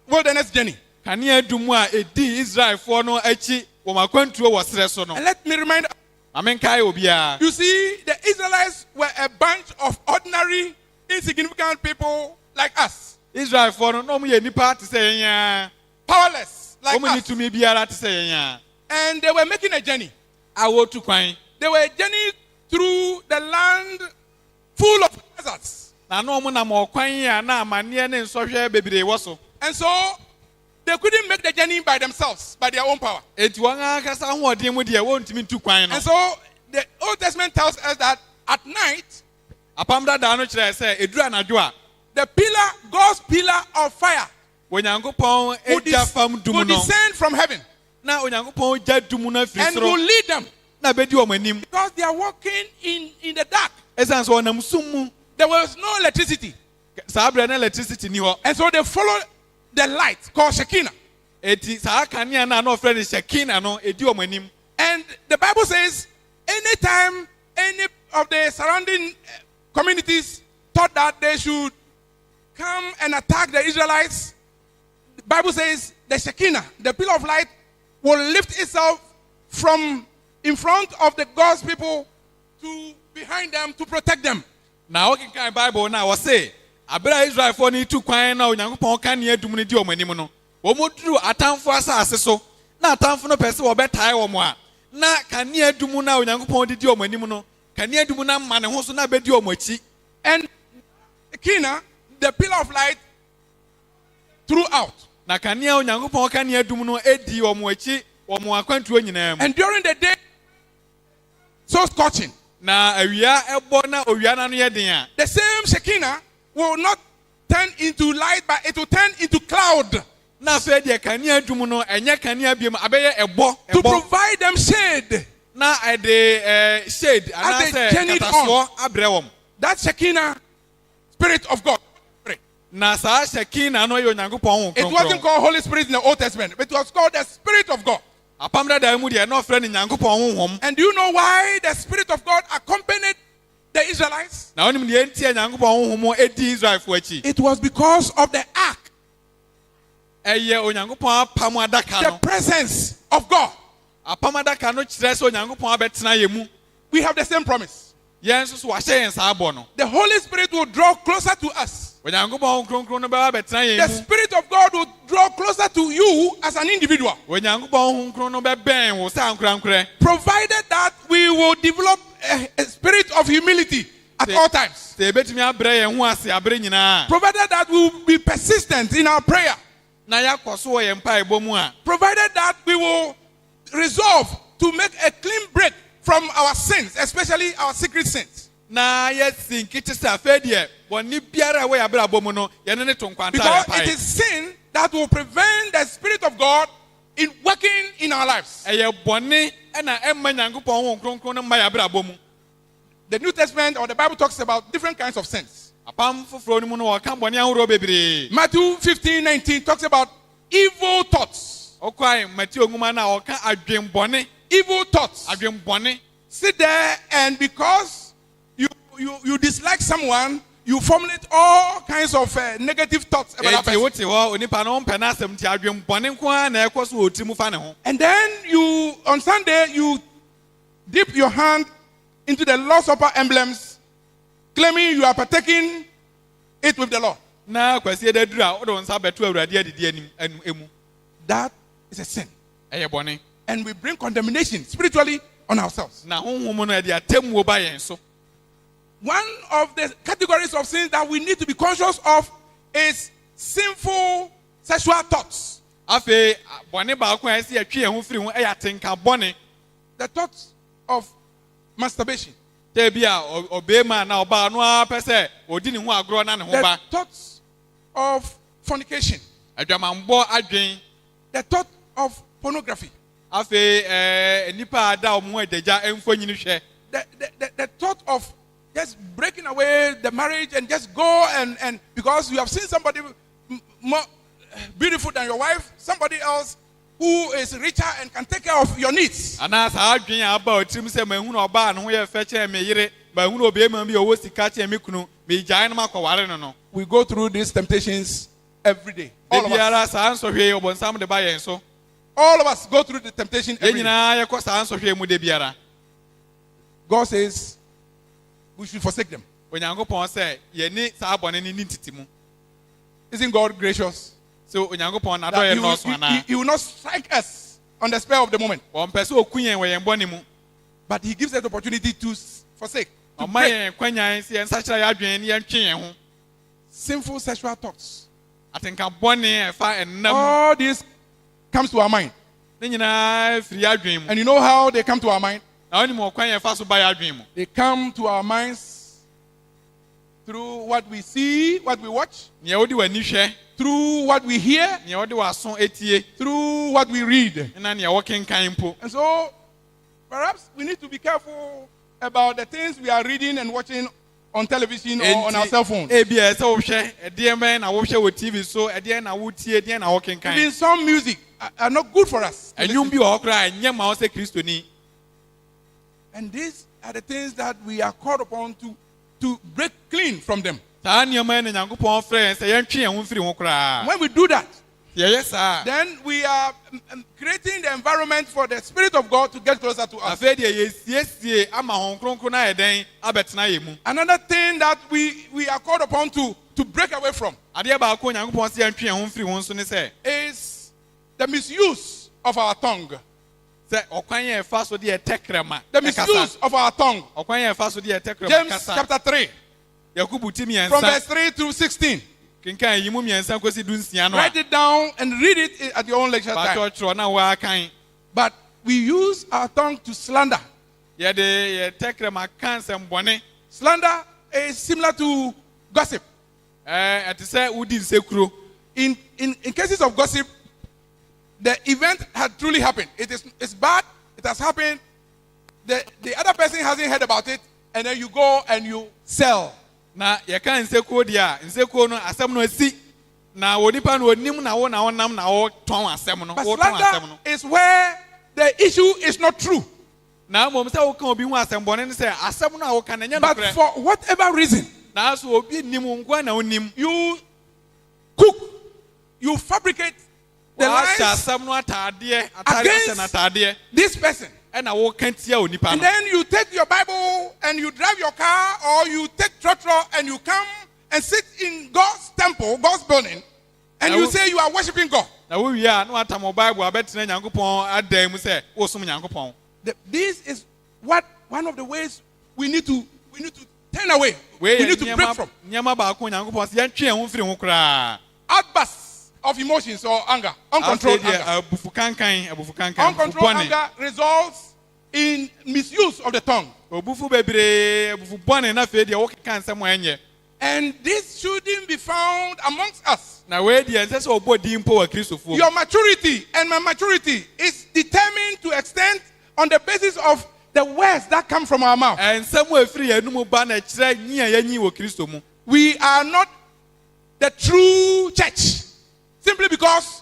S1: wilderness journey.
S2: Kanea dum a edi Israelfoɔ no akyi wɔn akwantuo wɔ serɛ so no.
S1: And let me remind
S2: Amenkae obiara.
S1: you, see, the Israelites were a bunch of ordinary, insignificant people like us,
S2: Israelfoɔ no na wɔn yɛ nipa te sɛ yɛn a.
S1: powerless like
S2: Wɔn ni
S1: us.
S2: tumi biara te sɛ yɛn a.
S1: And they were making a journey.
S2: A wɔtu kwan.
S1: They were journeying through the land full of deserts.
S2: Na no wɔn nam ɔkwan a na amanneɛ ne nsɔhwɛ bebree wɔ so.
S1: And so they couldn't make the journey by themselves, by their own power.
S2: Eti wɔn ankasa ahoɔden mu deɛ wɔntumi tu kwan no.
S1: And so the Old Testament tells us that at night,
S2: Apam dadaa no kyerɛ sɛ eduru anadwo a
S1: the pillar, God's pillar of fire,
S2: Onyankopɔn
S1: would
S2: egya fam dum
S1: would
S2: no.
S1: descend from heaven
S2: Na Onyankopɔn gya dum no afiri
S1: and
S2: soro
S1: will lead them
S2: na bedi wɔn anim.
S1: because they are walking in the dark.
S2: Esan sɛ wɔnam sum mu.
S1: There was no electricity.
S2: Saa abirɛ na electricity ni hɔ.
S1: And so they followed the light called Shekinah.
S2: Eti saa kanea na ɔfrɛ no Shekinah no edi wɔn anim.
S1: And the Bible says, anytime any of the surrounding communities thought that they should come and attack the Israelites, the Bible says the Shekinah, the pillar of light, will lift itself from in front of the God's people to behind them to protect them.
S2: Na ɔkenkan Bible na wɔse abirɛ Israelfoɔ no tu kwan na Onyankopɔn kanea dum no di wɔn anim no. Wɔn duru atamfo asase so na atamfo no pɛ sɛ wɔbɛtae wɔn a na kanea dum na Onyankopɔn de di wɔn anim no kanea dum na ma ne ho so na bɛdi wɔn akyi.
S1: And Shekinah, the pillar of light, throughout.
S2: Na kanea Onyankopɔn kanea dum no edi wɔn akyi wɔn akwantuo nyinaa mu.
S1: And during the day, so scorching.
S2: Na awia ebo na owia na no ye den a.
S1: the same Shekinah will not turn into light, but it will turn into cloud
S2: Na afa de kanea dwum no enye kanea biem abeye ebo
S1: to provide them shade.
S2: na ede shade ana
S1: they
S2: say
S1: journeyed
S2: kataso abre wom.
S1: That Shekinah, Spirit of God.
S2: Na sa Shekinah no ye Onyankopon ho
S1: It wasn't called Holy Spirit in the Old Testament, but it was called the Spirit of God.
S2: apamda da mu de no frɛ ne Nyankopon honhom.
S1: And do you know why the Spirit of God accompanied the Israelites?
S2: Na onim de entie Nyankopon honhom edi Israel fo achi.
S1: It was because of the ark,
S2: Eye Onyankopon apam adaka
S1: the
S2: no.
S1: presence of God.
S2: Apam adaka no kyerɛ sɛ Onyankopon abɛtena ye mu.
S1: We have the same promise.
S2: Yɛn nso so wahyɛ yɛn saa abɔ no.
S1: The Holy Spirit will draw closer to us.
S2: Onyankopon kronkron no bɛba bɛtena
S1: The
S2: yɛn mu.
S1: Spirit of God will draw closer to you as an individual,
S2: Onyankopon kronkron no bɛbɛn wo sɛ ankorankorɛ.
S1: provided that we will develop a spirit of humility at all times.
S2: Sɛ ebetumi abrɛ yɛn ho ase abere nyinaa.
S1: Provided that we will be persistent in our prayer.
S2: Na yɛakɔ so wɔ yɛn mpaebɔ mu a.
S1: Provided that we will resolve to make a clean break from our sins, especially our secret sins.
S2: Na yɛsi nkete sɛ afei deɛ bɔne biara a wɔyɛ abrabɔ mu no yɛne ne to nkwanta
S1: Because
S2: yɛpae.
S1: it is sin that will prevent the Spirit of God in working in our lives.
S2: Ɛyɛ bɔne ɛna ɛmma Nyankopɔn ho kronkron no mma yɛ abrabɔ mu.
S1: The New Testament or the Bible talks about different kinds of sins.
S2: Apam foforɔ no mu no wɔka bɔne ahorow bebree.
S1: Matthew 15:19 talks about evil thoughts.
S2: Ɔkwae Matthew nwoma no a ɔka adwenbɔne.
S1: Evil thoughts.
S2: Adwenbɔne.
S1: Sit there, and because you dislike someone, you formulate all kinds of negative thoughts about that
S2: Eti
S1: person.
S2: wote hɔ onipa no mpɛ n'asɛm ti adwenbɔne nko ara na ɛkɔ so wɔ tirim fa ne ho.
S1: And then on Sunday, you dip your hand into the Lord's Supper emblems, claiming you are partaking it with the Lord.
S2: Na kwasi da duru a wode wo nsa bɛto Awurade adidi emu.
S1: That is a sin.
S2: Ɛyɛ bɔne.
S1: And we bring condemnation spiritually on ourselves.
S2: Na honhom no ɛde atemmuo ba yɛn so.
S1: One of the categories of sins that we need to be conscious of is sinful sexual thoughts.
S2: Afei bɔne baako a ɛsɛ yɛtwe yɛn ho firi ho ɛyɛ atenka bɔne.
S1: The thoughts of masturbation.
S2: Tebi a ɔbɛɛma na ɔbaa no ara pɛ sɛ ɔdi ne ho agorɔ na ne ho
S1: The
S2: ba.
S1: thoughts of fornication.
S2: Adwamammɔ adwen.
S1: The thought of pornography.
S2: Afei nipa a da ɔmo ho adagya mfonyini hwɛ.
S1: The thought of just breaking away the marriage and just go and because you have seen somebody more beautiful than your wife, somebody else who is richer and can take care of your needs.
S2: Ana saa adwen a aba otirim sɛ mahunu ɔbaa ne ho yɛ fɛ kyɛn me yere, mahunu ɔbɛɛma bi a ɔwɔ sika kyɛn me kunu, megyae no makɔware no no.
S1: We go through these temptations every day. All of us.
S2: Biara saa nsɔhwɛ ɔbɔnsam de ba yɛn so.
S1: All of us go through the temptation
S2: Yɛn
S1: every day.
S2: nyinaa yɛkɔ saa nsɔhwɛ mu de biara.
S1: God says we should forsake them.
S2: Onyankopɔn sɛ yɛni saa bɔne ne ni ntiti mu.
S1: Isn't God gracious?
S2: So Onyankopɔn
S1: That
S2: n'adɔyɛ nɔɔso anaa?
S1: he will not strike us on the spur of the moment,
S2: Wɔmpɛ sɛ oku yɛn wɔ yɛn bɔne mu.
S1: but He gives us the opportunity to forsake, to
S2: Ɔma
S1: break
S2: yɛn kwanyan sɛ yɛn nsakyerɛ yɛ adwene ne yɛntwe yɛn ho.
S1: sinful sexual thoughts.
S2: Atenka bɔne ɛfa ɛnam
S1: All this comes to our mind.
S2: ne nyinaa firi adwene mu.
S1: And you know how they come to our mind?
S2: Na ɔnim ɔkwan yɛn fa so ba yɛ adwene mu.
S1: They come to our minds through what we see, what we watch,
S2: Nea wode w'ani hwɛ,
S1: through what we hear,
S2: nea wode w'aso etie,
S1: through what we read.
S2: na nea wɔkenkan mpo.
S1: And so, perhaps we need to be careful about the things we are reading and watching on television or on our cell phones.
S2: Ebi ɛsɛ wohwɛ, ɛdeɛn bɛn na wohwɛ wɔ TV so, ɛdeɛn na wotie, ɛdeɛn na wɔkenkan.
S1: Even some music are not good for us. to
S2: Ɛnwom
S1: listen
S2: bi wɔ hɔ koraa a ɛnyɛ ma wo sɛ Kristoni.
S1: And these are the things that we are called upon to break clean from them.
S2: Saa nneɛma yi na Nyankopɔn frɛ yɛn sɛ yɛntwe yɛn ho mfiri ho koraa.
S1: When we do that,
S2: Yɛyɛ saa.
S1: then we are creating the environment for the Spirit of God to get closer to us.
S2: Afei deɛ yɛsiesie ama Honhom Kronkron no ayɛ dɛn abɛtena yɛn mu.
S1: Another thing that we are called upon to break away from
S2: Adeɛ baako Nyankopɔn sɛ yɛntwe yɛn ho mfiri ho nso ne sɛ,
S1: is the misuse of our tongue.
S2: sɛ ɔkwan yɛn ɛfa so de ɛtɛkrɛma
S1: The
S2: ɛkasa.
S1: misuse of our tongue.
S2: Ɔkwan yɛn ɛfa so de ɛtɛkrɛma
S1: James
S2: kasa.
S1: chapter 3,
S2: Yakubu ti
S1: from
S2: mmiɛnsa.
S1: verse 3 to 16.
S2: Kenkan yi mu mmiɛnsa kɔsi dunsia no a.
S1: Write it down and read it at your own leisure time.
S2: Baatɔtwerɛ na wɔakan.
S1: But we use our tongue to slander,
S2: Yede tekrema cancer mbone.
S1: Slander is similar to gossip.
S2: It is a udi nsekuro.
S1: In cases of gossip, the event had truly happened. It's bad. It has happened. The other person hasn't heard about it, and then you go and you sell.
S2: Na yeka nsekuro dia, nsekuro no asem no asi. Na wonipa no onim na wo nam na wo ton asem no.
S1: But
S2: Wo ton asem
S1: slander
S2: no.
S1: is where the issue is not true.
S2: Na mom say wo kan obi hu asem bone ne say asem no a wo kan nya no
S1: But
S2: kre.
S1: for whatever reason,
S2: Na so obi nim ngwa na onim.
S1: you cook, you fabricate the
S2: Wa sha
S1: lies
S2: asem no atade na atade.
S1: this person.
S2: E na wo kan tia onipa
S1: And
S2: no.
S1: then you take your Bible and you drive your car, or you take trotro and you come and sit in God's temple, God's building, and
S2: Now,
S1: you say you are worshiping God.
S2: Na wo wi a na wata mo Bible abetena Nyankopon adan mu say wo som Nyankopon.
S1: This is one of the ways we need to turn away. We need to break from
S2: Nyama ba ko Nyankopon se yentwe ho firi ho kra.
S1: outbursts of emotions or anger, uncontrolled anger.
S2: Abufu kankan.
S1: Uncontrolled anger results in misuse of the tongue.
S2: Obufu bebre, abufu bone na fe dia wo kan nsem enye.
S1: And this shouldn't be found amongst us.
S2: Na we dia nse se obodi mpo wa Kristofo.
S1: Your maturity and my maturity is determined to extent on the basis of the words that come from our mouth.
S2: Ensem afiri yanum ba na kire nyia yanyi wo Kristo mu.
S1: We are not the true church simply because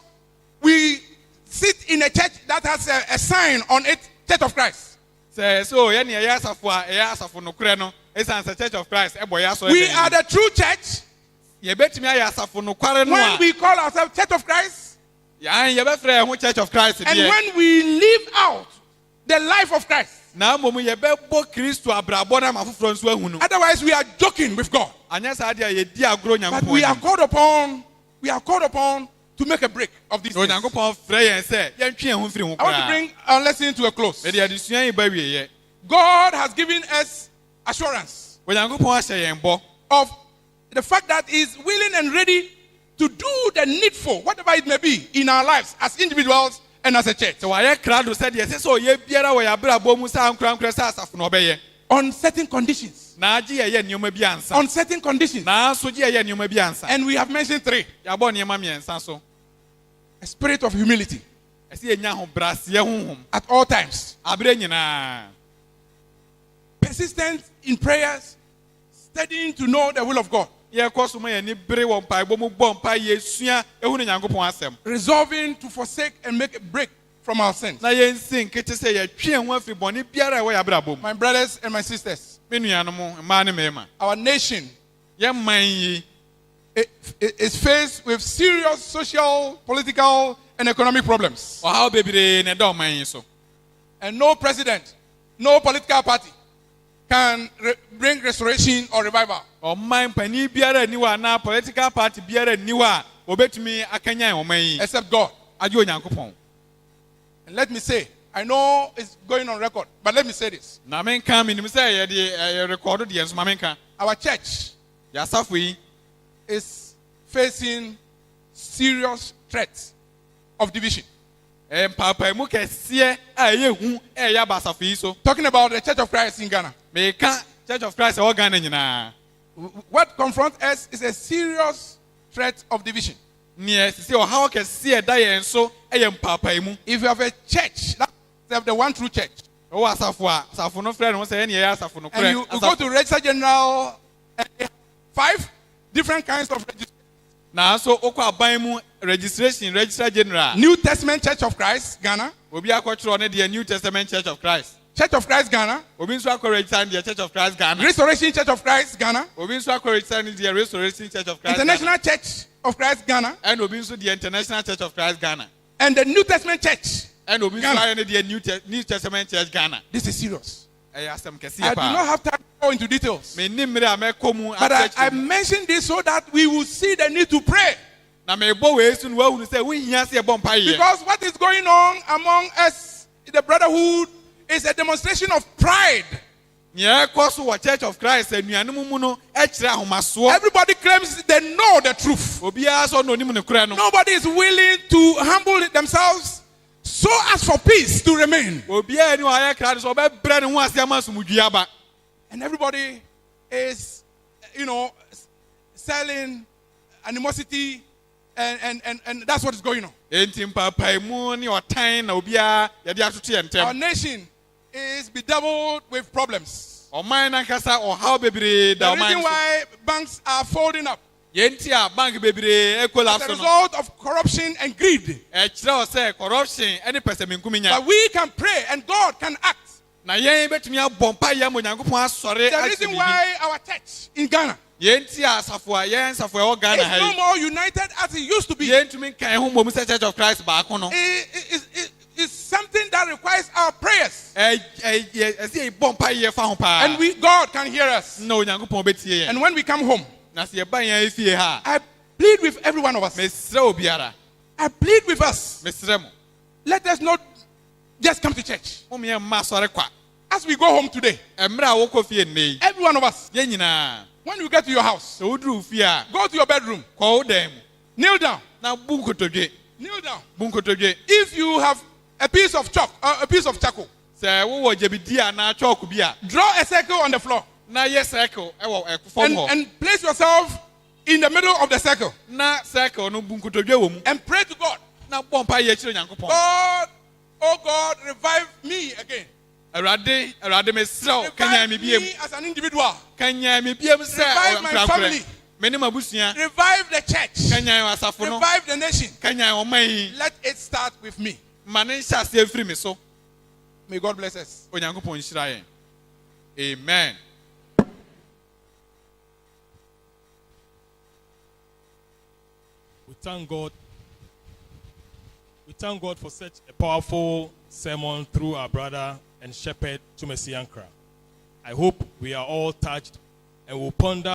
S1: we sit in a church that has a sign on it, Church of Christ.
S2: Say so ye ne ya asafo a ya asafo no kure no. Esan se Church of Christ e boy aso.
S1: We are the true church
S2: ye betimi aye asafo no kware no a.
S1: when we call ourselves Church of Christ.
S2: Ya ye be frɛ ho Church of Christ
S1: And
S2: there.
S1: when we live out the life of Christ.
S2: Na momu ye be bo Kristo abrabɔ na mafoforo nso ahunu.
S1: Otherwise, we are joking with God.
S2: Anya sa dia ye di agro
S1: But
S2: Nyankopon.
S1: we are called upon to make a break of these things.
S2: Nyankopon frɛ yen se yentwe ho firi ho
S1: I want to
S2: kra.
S1: bring our lesson to a close.
S2: Me dia adesua yi ba wie ye.
S1: God has given us assurance
S2: Nyankopon ahyɛ yen bɔ.
S1: of the fact that He is willing and ready to do the needful, whatever it may be, in our lives as individuals and as a church.
S2: So why krado said yes so ye biara wo ya brabɔ mu sa ankra sa asafo no obeye.
S1: On certain conditions.
S2: Na agi ye nneoma bi ansa.
S1: On certain conditions.
S2: Na so gi ye nneoma bi ansa.
S1: And we have mentioned 3.
S2: Ya bɔ nneema miɛnsa so.
S1: A spirit of humility
S2: Ɛsɛ enya ho braseɛ honhom.
S1: at all times.
S2: Abre nyinaa.
S1: Persistent in prayers, studying to know the will of God.
S2: Ye kɔ so ma ye ni bere wɔ mpaebɔ mu bɔ mpa ye sua ehu ne Nyankopon asɛm.
S1: Resolving to forsake and make a break from our sins.
S2: Na ye nsin kete sɛ ye twe ho afiri bɔne biara ɛwɔ ya brabɔ mu.
S1: My brothers and my sisters,
S2: Me nuanom mmaa ne mmarima.
S1: our nation
S2: Ye man yi
S1: is faced with serious social, political, and economic problems.
S2: ɔhaw bebree na ɛda ɔman yi so.
S1: And no president, no political party can bring restoration or revival.
S2: Ɔman panin biara ni hɔ anaa political party biara ni hɔ a obetumi akanyan ɔman yi.
S1: Except God.
S2: Agye Onyankopɔn.
S1: And let me say, I know it's going on record, but let me say this.
S2: Na menka minim sɛ yɛde record deɛ nso ma menka.
S1: Our church
S2: Yɛasafo yi
S1: is facing serious threats of division.
S2: mpaapaamu kɛseɛ a ɛyɛ hu ɛyɛ aba asafo yi so.
S1: Talking about the Church of Christ in Ghana.
S2: Meka Church of Christ ɛwɔ Ghana nyinaa.
S1: What confronts us is a serious threat of division.
S2: Neɛ sisi ɔhaw kɛseɛ ɛda yɛn so ɛyɛ mpaapaamu.
S1: If you have a church, that's the one true church,
S2: Ɔwɔ asafo a asafo no frɛ no ho sɛ ɛne ɛyɛ asafo no
S1: and you
S2: korɛ.
S1: go to Register General, 5 different kinds of registration.
S2: Na so okɔ aban mu registrar general.
S1: New Testament Church of Christ, Ghana.
S2: Obi akɔtwerɛ ne deɛ New Testament Church of Christ.
S1: Church of Christ, Ghana.
S2: Obi nso akɔ register ne deɛ Church of Christ Ghana.
S1: Restoration Church of Christ, Ghana.
S2: Obi nso akɔ register ne deɛ Restoration Church of Christ.
S1: International Church of Christ, Ghana.
S2: And obi nso deɛ International Church of Christ Ghana.
S1: And the New Testament Church.
S2: And obi nso
S1: Ghana.
S2: ayɛ ne deɛ New Testament Church Ghana.
S1: This is serious.
S2: Ɛyɛ asɛm
S1: I
S2: kɛseɛ
S1: do not
S2: paa.
S1: have time to go into details.
S2: Me nim mmere a mɛkɔ mu
S1: But I
S2: akyerɛkyerɛ mu.
S1: mentioned this so that we will see the need to pray.
S2: Na mebɔ wei so no wahunu sɛ wohia sɛ yɛbɔ mpaeɛ.
S1: Because what is going on among us, the brotherhood, is a demonstration of pride.
S2: Nea ɛkɔ so wɔ Church of Christ anuanom mu no ɛkyerɛ ahomasoɔ.
S1: Everybody claims they know the truth.
S2: Obiara sɛ ɔno onim ne korɛ no.
S1: Nobody is willing to humble themselves so as for peace to remain.
S2: Obiara ni wayɛ kra de so ɔbɛbrɛ ne ho ase ama sumudui aba.
S1: And everybody is, selling animosity, and that's what is going on.
S2: Enti mpapai mu ni ɔtan na obiara yɛde atoto yɛn
S1: Our
S2: ntɛm.
S1: nation is bedeviled with problems.
S2: Ɔman nankasa ɔhaw bebree da
S1: The reason
S2: ɔman so.
S1: why banks are folding up
S2: Yɛnti a bank bebree
S1: as
S2: ekola
S1: a
S2: so no.
S1: result of corruption and greed.
S2: Ɛkyerɛ sɛ corruption ɛne pɛsɛmenkumi nya.
S1: But we can pray and God can act.
S2: Na yɛn betumi abɔ mpa yɛn mo Nyankopɔn asɔre
S1: The reason why our church in Ghana
S2: Yɛnti a asafo a yɛn safo a ɛwɔ Ghana
S1: is
S2: ha
S1: no
S2: yi.
S1: more united as it used to be.
S2: Yɛntumi nkan ho mmom sɛ Church of Christ baako no.
S1: It's something that requires our prayers.
S2: Ɛsɛ yɛbɔ mpa yɛ fa ho paa.
S1: And God can hear us.
S2: Na Onyankopɔn betie yɛn.
S1: And when we come home,
S2: Na sɛ yɛba yɛn efie ha.
S1: I plead with every one of us.
S2: Mesrɛ obiara.
S1: I plead with us.
S2: Mesrɛ mo.
S1: Let us not just come to church.
S2: Mo me mma asɔre kwa.
S1: As we go home today,
S2: Mmerɛ a wokɔ fie nne yi.
S1: every one of us,
S2: Yɛn nyinaa.
S1: when you get to your house,
S2: Sɛ woduru fie a.
S1: go to your bedroom,
S2: Kɔ wo dan mu.
S1: kneel down,
S2: Na bu nkotodwe.
S1: kneel down.
S2: Bu nkotodwe.
S1: If you have a piece of chalk, a piece of charcoal,
S2: Sɛ wowɔ gyebidi anaa chalk bi a.
S1: draw a circle on the floor
S2: Na yɛ circle ɛwɔ fam hɔ.
S1: and place yourself in the middle of the circle
S2: Na circle no bu nkotodwe wɔ mu.
S1: and pray to God.
S2: Na bɔ mpa yɛ kyerɛ Nyankopɔn.
S1: God, oh God, revive me again.
S2: Awurade mesrɛ wo.
S1: Revive
S2: Kanyaa me biem.
S1: me as an individual.
S2: Kanyaa me biem sɛ
S1: Revive my
S2: ɔnkorakora.
S1: family.
S2: Me ne m'abusua.
S1: Revive the church.
S2: Kanyaa asafo no.
S1: Revive the nation.
S2: Kanyaa ɔman yi.
S1: Let it start with me.
S2: Ma ne nhyɛ aseɛ mfiri me so.
S1: May God bless us.
S2: Onyankopɔn nhyira yɛn. Amen.
S3: We thank God. We thank God for such a powerful sermon through our brother and shepherd Tumesi Ankra. I hope we are all touched and will ponder